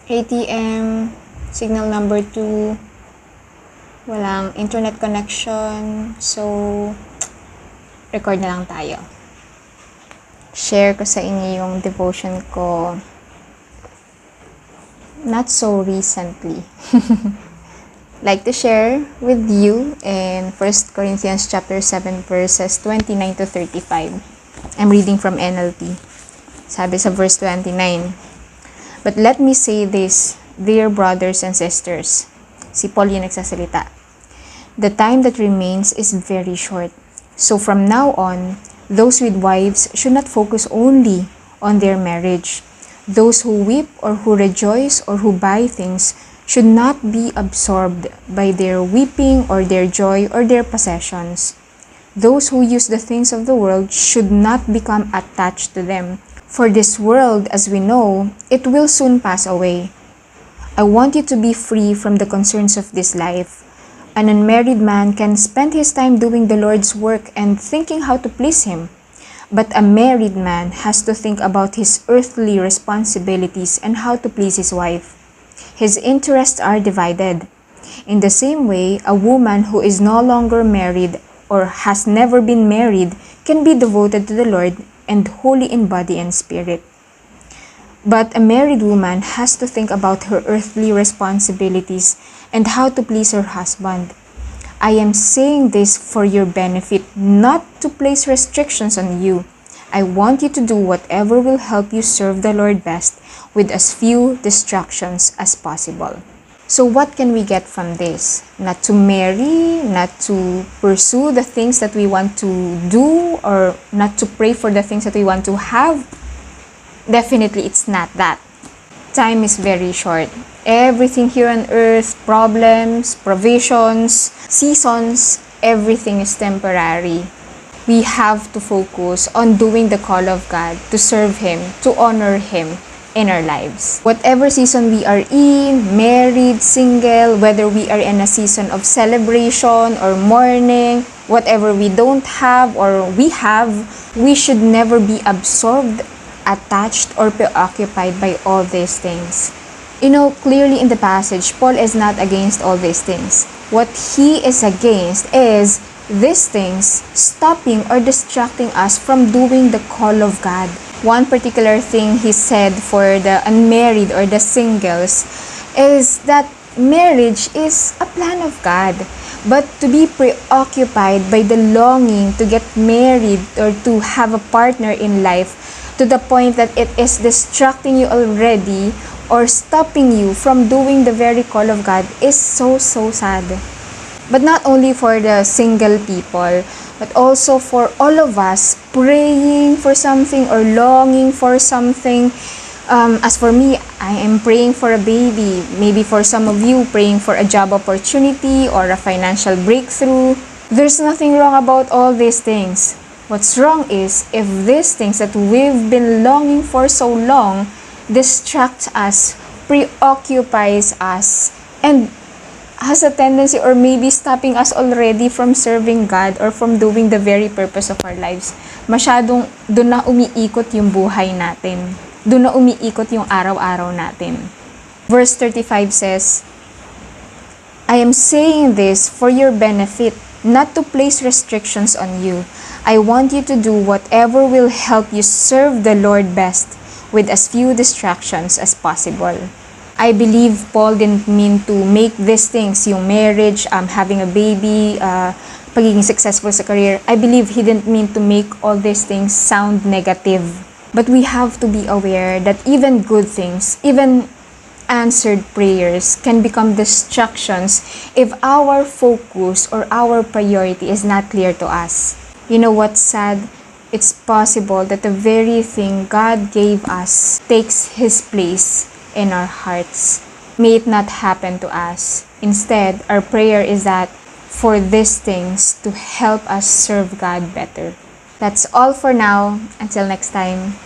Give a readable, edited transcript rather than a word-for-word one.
ATM, signal number 2, walang internet connection, so record na lang tayo. Share ko sa inyo yung devotion ko not so recently. Like to share with you in 1 Corinthians chapter 7 verses 29 to 35. I'm reading from NLT. Sabi sa verse 29, "But let me say this, dear brothers and sisters." Si Paul yung nagsasalita. "The time that remains is very short. So from now on, those with wives should not focus only on their marriage. Those who weep or who rejoice or who buy things should not be absorbed by their weeping or their joy or their possessions. Those who use the things of the world should not become attached to them. For this world, as we know, it will soon pass away. I want you to be free from the concerns of this life. An unmarried man can spend his time doing the Lord's work and thinking how to please Him. But a married man has to think about his earthly responsibilities and how to please his wife. His interests are divided. In the same way, a woman who is no longer married or has never been married can be devoted to the Lord and holy in body and spirit. But a married woman has to think about her earthly responsibilities and how to please her husband. I am saying this for your benefit, not to place restrictions on you. I want you to do whatever will help you serve the Lord best with as few distractions as possible." So what can we get from this? Not to marry, not to pursue the things that we want to do, or not to pray for the things that we want to have? Definitely, it's not that. Time is very short. Everything here on earth, problems, provisions, seasons, everything is temporary. We have to focus on doing the call of God, to serve Him, to honor Him in our lives. Whatever season we are in, married, single, whether we are in a season of celebration or mourning, whatever we don't have or we have, we should never be absorbed, attached, or preoccupied by all these things. Clearly in the passage, Paul is not against all these things. What he is against is these things stopping or distracting us from doing the call of God. One particular thing he said for the unmarried or the singles is that marriage is a plan of God. But to be preoccupied by the longing to get married or to have a partner in life to the point that it is distracting you already or stopping you from doing the very call of God is so sad. But not only for the single people, but also for all of us praying for something or longing for something. As for me, I am praying for a baby. Maybe for some of you, praying for a job opportunity or a financial breakthrough. There's nothing wrong about all these things. What's wrong is if these things that we've been longing for so long distract us, preoccupies us, and has a tendency or maybe stopping us already from serving God or from doing the very purpose of our lives. Masyadong doon na umiikot yung buhay natin. Doon na umiikot yung araw-araw natin. Verse 35 says, "I am saying this for your benefit, not to place restrictions on you. I want you to do whatever will help you serve the Lord best with as few distractions as possible." I believe Paul didn't mean to make these things, yung marriage, having a baby, pagiging successful sa career. I believe he didn't mean to make all these things sound negative. But we have to be aware that even good things, even answered prayers can become distractions if our focus or our priority is not clear to us. You know what's sad? It's possible that the very thing God gave us takes His place in our hearts. May it not happen to us. Instead, our prayer is that for these things to help us serve God better. That's all for now. Until next time.